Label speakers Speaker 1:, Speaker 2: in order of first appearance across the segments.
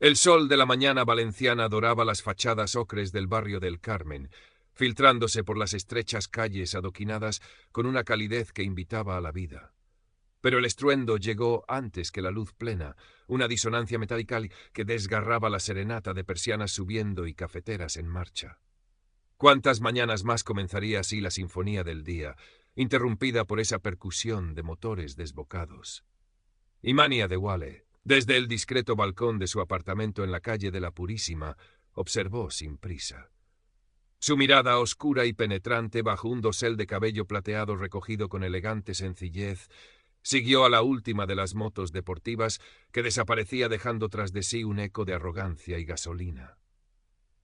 Speaker 1: El sol de la mañana valenciana doraba las fachadas ocres del barrio del Carmen, filtrándose por las estrechas calles adoquinadas con una calidez que invitaba a la vida. Pero el estruendo llegó antes que la luz plena, una disonancia metálica que desgarraba la serenata de persianas subiendo y cafeteras en marcha. ¿Cuántas mañanas más comenzaría así la sinfonía del día, interrumpida por esa percusión de motores desbocados? Imania de Wale, desde el discreto balcón de su apartamento en la calle de la Purísima, observó sin prisa. Su mirada oscura y penetrante bajo un dosel de cabello plateado recogido con elegante sencillez, siguió a la última de las motos deportivas que desaparecía dejando tras de sí un eco de arrogancia y gasolina.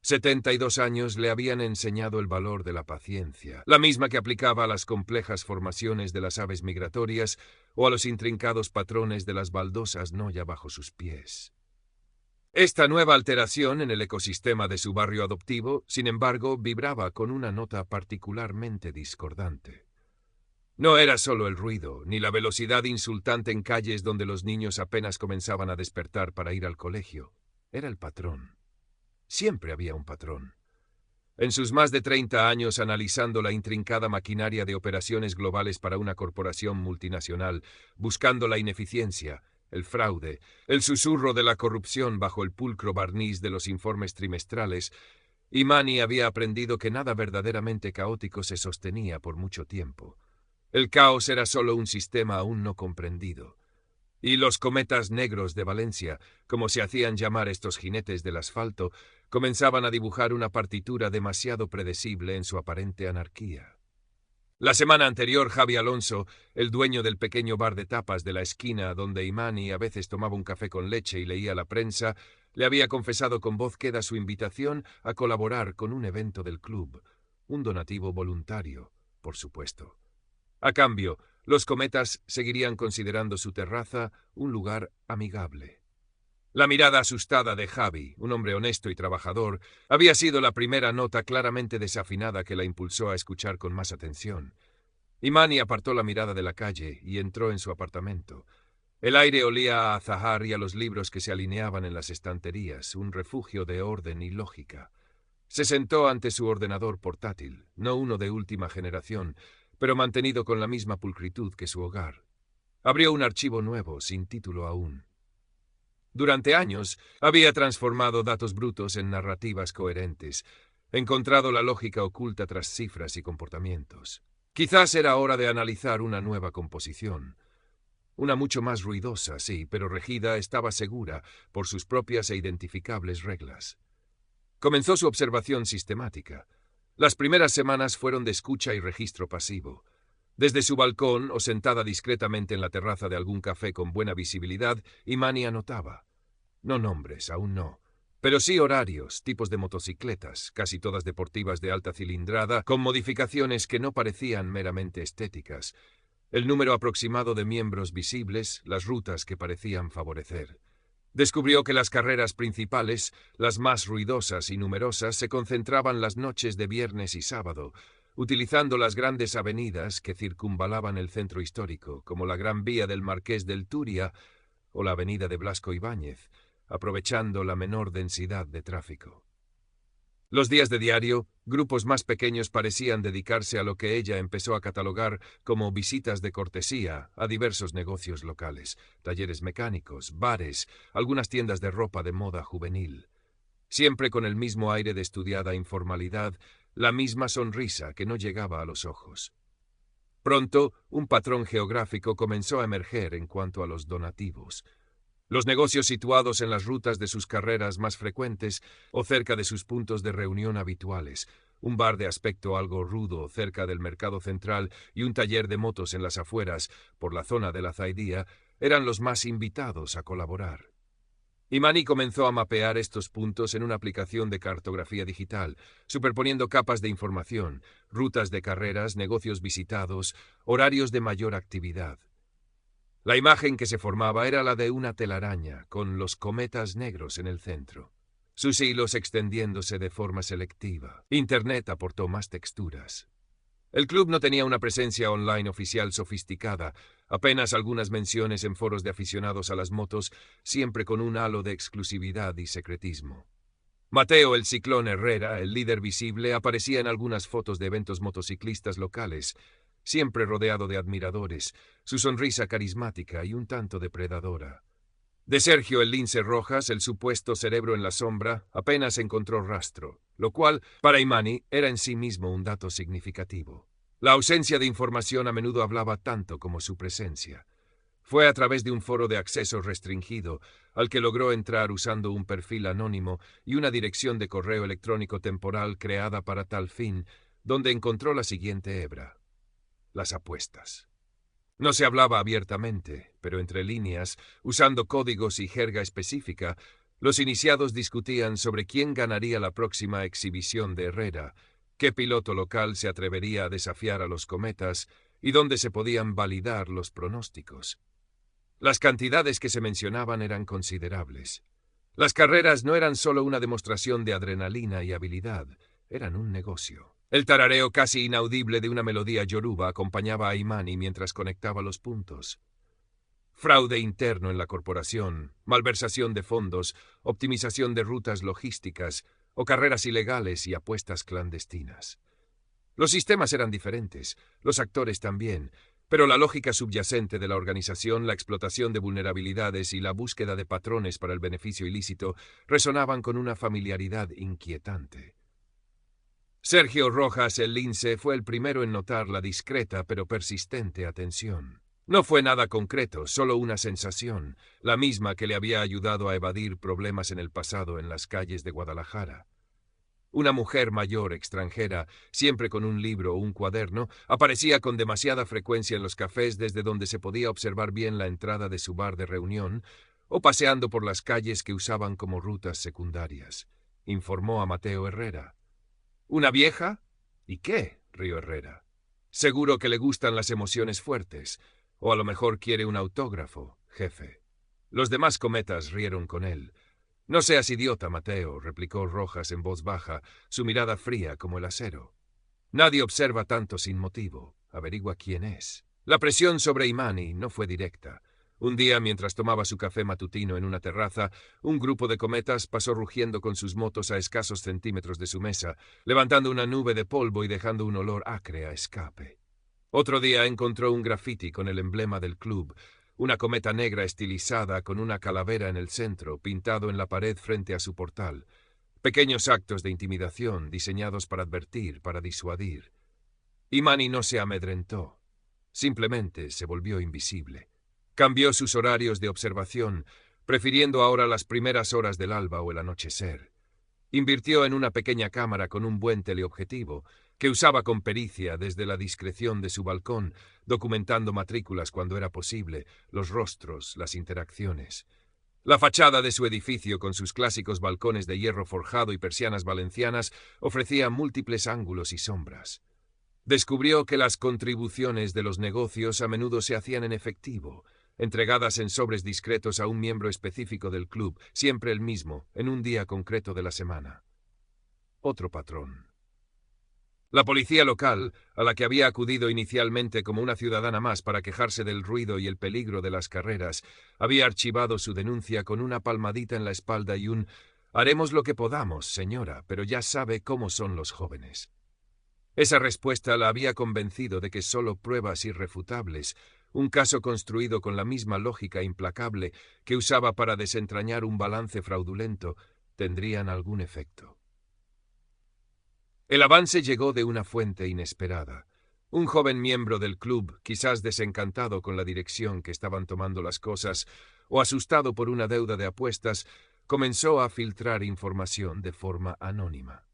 Speaker 1: 72 años le habían enseñado el valor de la paciencia, la misma que aplicaba a las complejas formaciones de las aves migratorias o a los intrincados patrones de las baldosas Noya bajo sus pies. Esta nueva alteración en el ecosistema de su barrio adoptivo, sin embargo, vibraba con una nota particularmente discordante. No era solo el ruido, ni la velocidad insultante en calles donde los niños apenas comenzaban a despertar para ir al colegio. Era el patrón. Siempre había un patrón. En sus más de 30 años analizando la intrincada maquinaria de operaciones globales para una corporación multinacional, buscando la ineficiencia, el fraude, el susurro de la corrupción bajo el pulcro barniz de los informes trimestrales, Imani había aprendido que nada verdaderamente caótico se sostenía por mucho tiempo. El caos era solo un sistema aún no comprendido. Y los cometas negros de Valencia, como se hacían llamar estos jinetes del asfalto, comenzaban a dibujar una partitura demasiado predecible en su aparente anarquía. La semana anterior, Javi Alonso, el dueño del pequeño bar de tapas de la esquina donde Imani a veces tomaba un café con leche y leía la prensa, le había confesado con voz queda su invitación a colaborar con un evento del club, un donativo voluntario, por supuesto. A cambio, los cometas seguirían considerando su terraza un lugar amigable. La mirada asustada de Javi, un hombre honesto y trabajador, había sido la primera nota claramente desafinada que la impulsó a escuchar con más atención. Imani apartó la mirada de la calle y entró en su apartamento. El aire olía a azahar y a los libros que se alineaban en las estanterías, un refugio de orden y lógica. Se sentó ante su ordenador portátil, no uno de última generación, pero mantenido con la misma pulcritud que su hogar. Abrió un archivo nuevo, sin título aún. Durante años había transformado datos brutos en narrativas coherentes, encontrado la lógica oculta tras cifras y comportamientos. Quizás era hora de analizar una nueva composición. Una mucho más ruidosa, sí, pero regida estaba segura por sus propias e identificables reglas. Comenzó su observación sistemática. Las primeras semanas fueron de escucha y registro pasivo. Desde su balcón o sentada discretamente en la terraza de algún café con buena visibilidad, Imani anotaba. No nombres, aún no. Pero sí horarios, tipos de motocicletas, casi todas deportivas de alta cilindrada, con modificaciones que no parecían meramente estéticas. El número aproximado de miembros visibles, las rutas que parecían favorecer. Descubrió que las carreras principales, las más ruidosas y numerosas, se concentraban las noches de viernes y sábado, utilizando las grandes avenidas que circunvalaban el centro histórico, como la Gran Vía del Marqués del Turia o la avenida de Blasco Ibáñez, aprovechando la menor densidad de tráfico. Los días de diario, grupos más pequeños parecían dedicarse a lo que ella empezó a catalogar como visitas de cortesía a diversos negocios locales, talleres mecánicos, bares, algunas tiendas de ropa de moda juvenil. Siempre con el mismo aire de estudiada informalidad, la misma sonrisa que no llegaba a los ojos. Pronto, un patrón geográfico comenzó a emerger en cuanto a los donativos. Los negocios situados en las rutas de sus carreras más frecuentes o cerca de sus puntos de reunión habituales, un bar de aspecto algo rudo cerca del mercado central y un taller de motos en las afueras, por la zona de la Zaidía, eran los más invitados a colaborar. Imani comenzó a mapear estos puntos en una aplicación de cartografía digital, superponiendo capas de información, rutas de carreras, negocios visitados, horarios de mayor actividad. La imagen que se formaba era la de una telaraña, con los cometas negros en el centro. Sus hilos extendiéndose de forma selectiva. Internet aportó más texturas. El club no tenía una presencia online oficial sofisticada, Apenas algunas menciones en foros de aficionados a las motos, siempre con un halo de exclusividad y secretismo. Mateo el Ciclón Herrera, el líder visible, aparecía en algunas fotos de eventos motociclistas locales, siempre rodeado de admiradores, su sonrisa carismática y un tanto depredadora. De Sergio el Lince Rojas, el supuesto cerebro en la sombra, apenas encontró rastro, lo cual, para Imani, era en sí mismo un dato significativo. La ausencia de información a menudo hablaba tanto como su presencia. Fue a través de un foro de acceso restringido al que logró entrar usando un perfil anónimo y una dirección de correo electrónico temporal creada para tal fin, donde encontró la siguiente hebra: las apuestas. No se hablaba abiertamente, pero entre líneas, usando códigos y jerga específica, los iniciados discutían sobre quién ganaría la próxima exhibición de Herrera, qué piloto local se atrevería a desafiar a los cometas y dónde se podían validar los pronósticos. Las cantidades que se mencionaban eran considerables. Las carreras no eran solo una demostración de adrenalina y habilidad, eran un negocio. El tarareo casi inaudible de una melodía yoruba acompañaba a Imani mientras conectaba los puntos. Fraude interno en la corporación, malversación de fondos, optimización de rutas logísticas o carreras ilegales y apuestas clandestinas. Los sistemas eran diferentes, los actores también, pero la lógica subyacente de la organización, la explotación de vulnerabilidades y la búsqueda de patrones para el beneficio ilícito resonaban con una familiaridad inquietante. Sergio Rojas, el Lince, fue el primero en notar la discreta pero persistente atención. No fue nada concreto, solo una sensación, la misma que le había ayudado a evadir problemas en el pasado en las calles de Guadalajara. Una mujer mayor extranjera, siempre con un libro o un cuaderno, aparecía con demasiada frecuencia en los cafés desde donde se podía observar bien la entrada de su bar de reunión, o paseando por las calles que usaban como rutas secundarias, informó a Mateo Herrera. ¿Una vieja? ¿Y qué? Rió Herrera. Seguro que le gustan las emociones fuertes, o a lo mejor quiere un autógrafo, jefe. Los demás cometas rieron con él. No seas idiota, Mateo, replicó Rojas en voz baja, su mirada fría como el acero. Nadie observa tanto sin motivo. Averigua quién es. La presión sobre Imani no fue directa. Un día, mientras tomaba su café matutino en una terraza, un grupo de cometas pasó rugiendo con sus motos a escasos centímetros de su mesa, levantando una nube de polvo y dejando un olor acre a escape. Otro día encontró un grafiti con el emblema del club, una cometa negra estilizada con una calavera en el centro, pintado en la pared frente a su portal. Pequeños actos de intimidación diseñados para advertir, para disuadir. Imani no se amedrentó. Simplemente se volvió invisible. Cambió sus horarios de observación, prefiriendo ahora las primeras horas del alba o el anochecer. Invirtió en una pequeña cámara con un buen teleobjetivo, que usaba con pericia desde la discreción de su balcón, documentando matrículas cuando era posible, los rostros, las interacciones. La fachada de su edificio, con sus clásicos balcones de hierro forjado y persianas valencianas, ofrecía múltiples ángulos y sombras. Descubrió que las contribuciones de los negocios a menudo se hacían en efectivo, entregadas en sobres discretos a un miembro específico del club, siempre el mismo, en un día concreto de la semana. Otro patrón. La policía local, a la que había acudido inicialmente como una ciudadana más para quejarse del ruido y el peligro de las carreras, había archivado su denuncia con una palmadita en la espalda y un «Haremos lo que podamos, señora, pero ya sabe cómo son los jóvenes». Esa respuesta la había convencido de que solo pruebas irrefutables, un caso construido con la misma lógica implacable que usaba para desentrañar un balance fraudulento, tendrían algún efecto. El avance llegó de una fuente inesperada. Un joven miembro del club, quizás desencantado con la dirección que estaban tomando las cosas, o asustado por una deuda de apuestas, comenzó a filtrar información de forma anónima.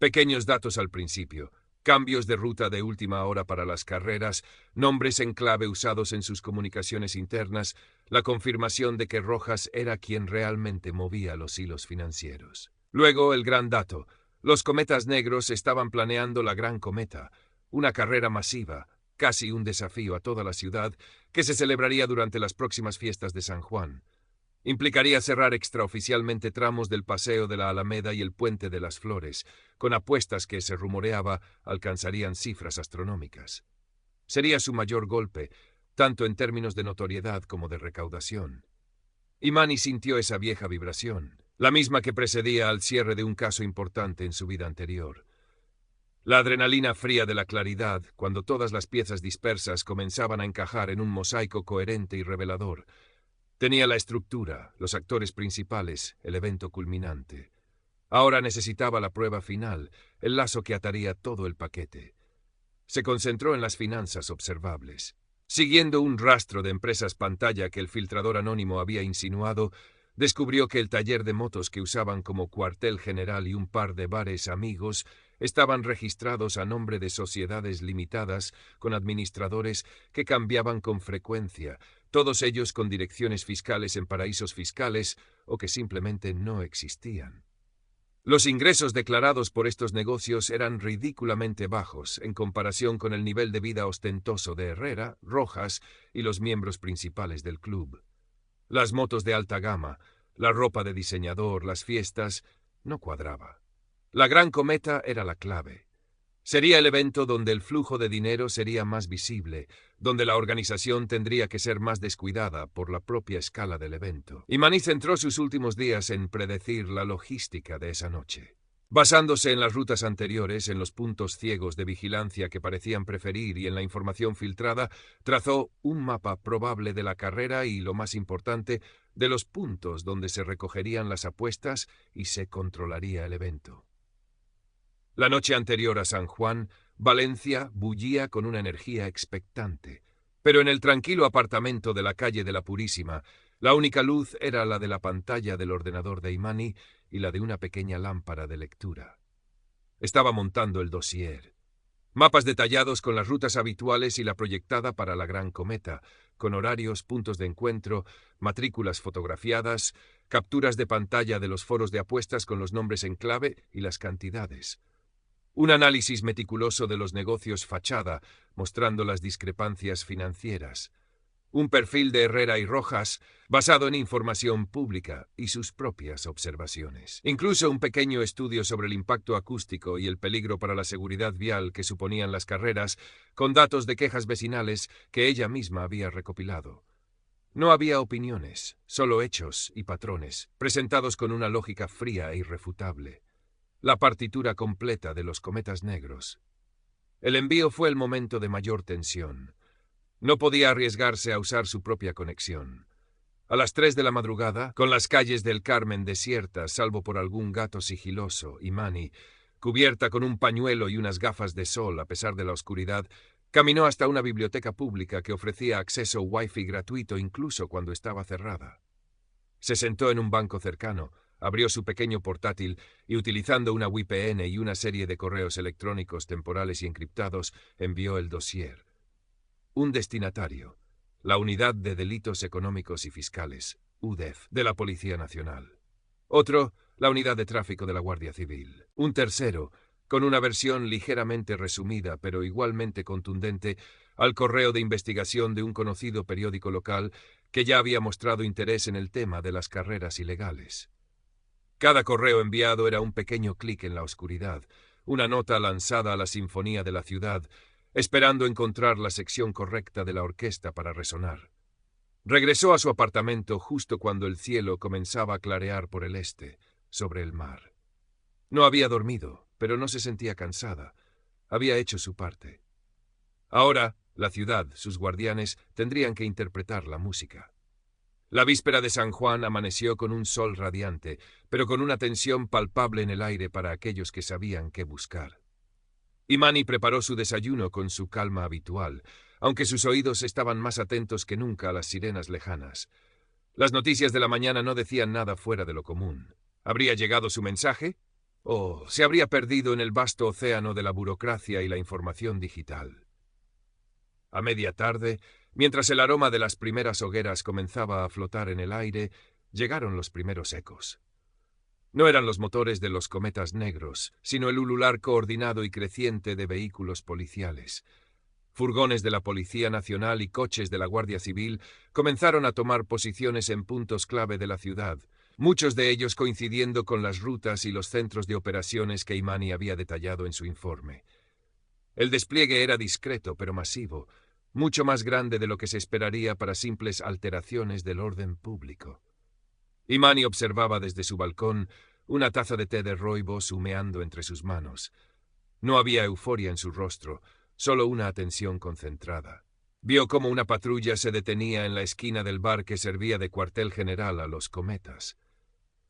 Speaker 1: Pequeños datos al principio, cambios de ruta de última hora para las carreras, nombres en clave usados en sus comunicaciones internas, la confirmación de que Rojas era quien realmente movía los hilos financieros. Luego, el gran dato. Los cometas negros estaban planeando la Gran Cometa, una carrera masiva, casi un desafío a toda la ciudad, que se celebraría durante las próximas fiestas de San Juan. Implicaría cerrar extraoficialmente tramos del Paseo de la Alameda y el Puente de las Flores, con apuestas que, se rumoreaba, alcanzarían cifras astronómicas. Sería su mayor golpe, tanto en términos de notoriedad como de recaudación. Imani sintió esa vieja vibración, la misma que precedía al cierre de un caso importante en su vida anterior. La adrenalina fría de la claridad, cuando todas las piezas dispersas comenzaban a encajar en un mosaico coherente y revelador. Tenía la estructura, los actores principales, el evento culminante. Ahora necesitaba la prueba final, el lazo que ataría todo el paquete. Se concentró en las finanzas observables. Siguiendo un rastro de empresas pantalla que el filtrador anónimo había insinuado, descubrió que el taller de motos que usaban como cuartel general y un par de bares amigos estaban registrados a nombre de sociedades limitadas con administradores que cambiaban con frecuencia, todos ellos con direcciones fiscales en paraísos fiscales o que simplemente no existían. Los ingresos declarados por estos negocios eran ridículamente bajos en comparación con el nivel de vida ostentoso de Herrera, Rojas y los miembros principales del club. Las motos de alta gama, la ropa de diseñador, las fiestas, no cuadraba. La Gran Cometa era la clave. Sería el evento donde el flujo de dinero sería más visible, donde la organización tendría que ser más descuidada por la propia escala del evento. Imani centró sus últimos días en predecir la logística de esa noche. Basándose en las rutas anteriores, en los puntos ciegos de vigilancia que parecían preferir y en la información filtrada, trazó un mapa probable de la carrera y, lo más importante, de los puntos donde se recogerían las apuestas y se controlaría el evento. La noche anterior a San Juan, Valencia bullía con una energía expectante. Pero en el tranquilo apartamento de la calle de la Purísima, la única luz era la de la pantalla del ordenador de Imani y la de una pequeña lámpara de lectura. Estaba montando el dossier. Mapas detallados con las rutas habituales y la proyectada para la Gran Cometa, con horarios, puntos de encuentro, matrículas fotografiadas, capturas de pantalla de los foros de apuestas con los nombres en clave y las cantidades. Un análisis meticuloso de los negocios fachada, mostrando las discrepancias financieras. Un perfil de Herrera y Rojas, basado en información pública y sus propias observaciones. Incluso un pequeño estudio sobre el impacto acústico y el peligro para la seguridad vial que suponían las carreras, con datos de quejas vecinales que ella misma había recopilado. No había opiniones, solo hechos y patrones, presentados con una lógica fría e irrefutable. La partitura completa de los cometas negros. El envío fue el momento de mayor tensión. No podía arriesgarse a usar su propia conexión. A las 3 de la madrugada, con las calles del Carmen desiertas salvo por algún gato sigiloso, Imani, cubierta con un pañuelo y unas gafas de sol a pesar de la oscuridad, caminó hasta una biblioteca pública que ofrecía acceso Wi-Fi gratuito incluso cuando estaba cerrada. Se sentó en un banco cercano, abrió su pequeño portátil y, utilizando una VPN y una serie de correos electrónicos temporales y encriptados, envió el dossier. Un destinatario, la Unidad de Delitos Económicos y Fiscales, UDEF, de la Policía Nacional. Otro, la Unidad de Tráfico de la Guardia Civil. Un tercero, con una versión ligeramente resumida pero igualmente contundente, al correo de investigación de un conocido periódico local que ya había mostrado interés en el tema de las carreras ilegales. Cada correo enviado era un pequeño clic en la oscuridad, una nota lanzada a la sinfonía de la ciudad, esperando encontrar la sección correcta de la orquesta para resonar. Regresó a su apartamento justo cuando el cielo comenzaba a clarear por el este, sobre el mar. No había dormido, pero no se sentía cansada. Había hecho su parte. Ahora, la ciudad, sus guardianes, tendrían que interpretar la música. La víspera de San Juan amaneció con un sol radiante, pero con una tensión palpable en el aire para aquellos que sabían qué buscar. Imani preparó su desayuno con su calma habitual, aunque sus oídos estaban más atentos que nunca a las sirenas lejanas. Las noticias de la mañana no decían nada fuera de lo común. ¿Habría llegado su mensaje? ¿O se habría perdido en el vasto océano de la burocracia y la información digital? A media tarde, mientras el aroma de las primeras hogueras comenzaba a flotar en el aire, llegaron los primeros ecos. No eran los motores de los cometas negros, sino el ulular coordinado y creciente de vehículos policiales. Furgones de la Policía Nacional y coches de la Guardia Civil comenzaron a tomar posiciones en puntos clave de la ciudad, muchos de ellos coincidiendo con las rutas y los centros de operaciones que Imani había detallado en su informe. El despliegue era discreto pero masivo, mucho más grande de lo que se esperaría para simples alteraciones del orden público. Imani observaba desde su balcón una taza de té de rooibos humeando entre sus manos. No había euforia en su rostro, solo una atención concentrada. Vio cómo una patrulla se detenía en la esquina del bar que servía de cuartel general a los cometas.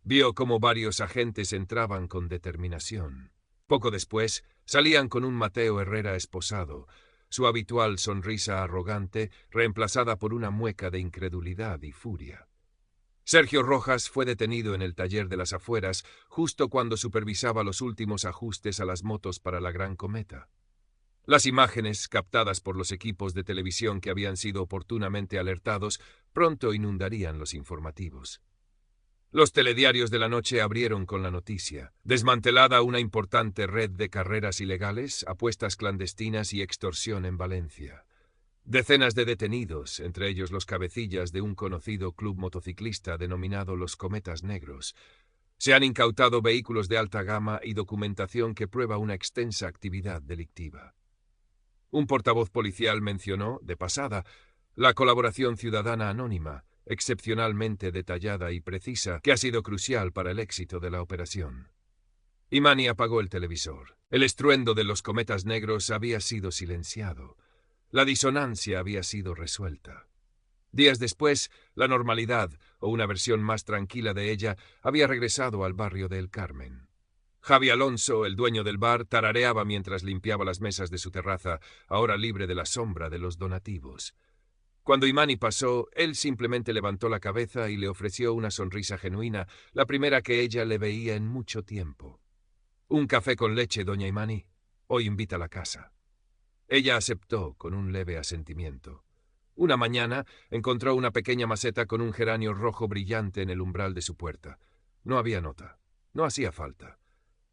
Speaker 1: Vio cómo varios agentes entraban con determinación. Poco después, salían con un Mateo Herrera esposado, su habitual sonrisa arrogante reemplazada por una mueca de incredulidad y furia. Sergio Rojas fue detenido en el taller de las afueras justo cuando supervisaba los últimos ajustes a las motos para la Gran Cometa. Las imágenes, captadas por los equipos de televisión que habían sido oportunamente alertados, pronto inundarían los informativos. Los telediarios de la noche abrieron con la noticia: desmantelada una importante red de carreras ilegales, apuestas clandestinas y extorsión en Valencia. Decenas de detenidos, entre ellos los cabecillas de un conocido club motociclista denominado Los Cometas Negros. Se han incautado vehículos de alta gama y documentación que prueba una extensa actividad delictiva. Un portavoz policial mencionó, de pasada, la colaboración ciudadana anónima, excepcionalmente detallada y precisa, que ha sido crucial para el éxito de la operación. Imani apagó el televisor. El estruendo de los cometas negros había sido silenciado. La disonancia había sido resuelta. Días después, la normalidad, o una versión más tranquila de ella, había regresado al barrio de El Carmen. Javi Alonso, el dueño del bar, tarareaba mientras limpiaba las mesas de su terraza, ahora libre de la sombra de los donativos. Cuando Imani pasó, él simplemente levantó la cabeza y le ofreció una sonrisa genuina, la primera que ella le veía en mucho tiempo. «Un café con leche, doña Imani. Hoy invita a la casa». Ella aceptó con un leve asentimiento. Una mañana encontró una pequeña maceta con un geranio rojo brillante en el umbral de su puerta. No había nota. No hacía falta.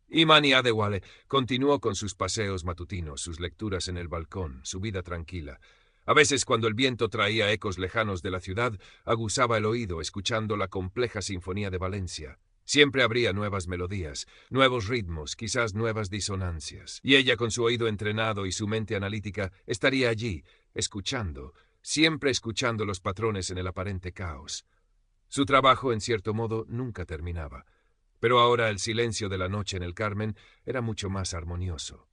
Speaker 1: Imani Adewale continuó con sus paseos matutinos, sus lecturas en el balcón, su vida tranquila. A veces, cuando el viento traía ecos lejanos de la ciudad, aguzaba el oído escuchando la compleja sinfonía de Valencia. Siempre habría nuevas melodías, nuevos ritmos, quizás nuevas disonancias. Y ella, con su oído entrenado y su mente analítica, estaría allí, escuchando, siempre escuchando los patrones en el aparente caos. Su trabajo, en cierto modo, nunca terminaba. Pero ahora el silencio de la noche en el Carmen era mucho más armonioso.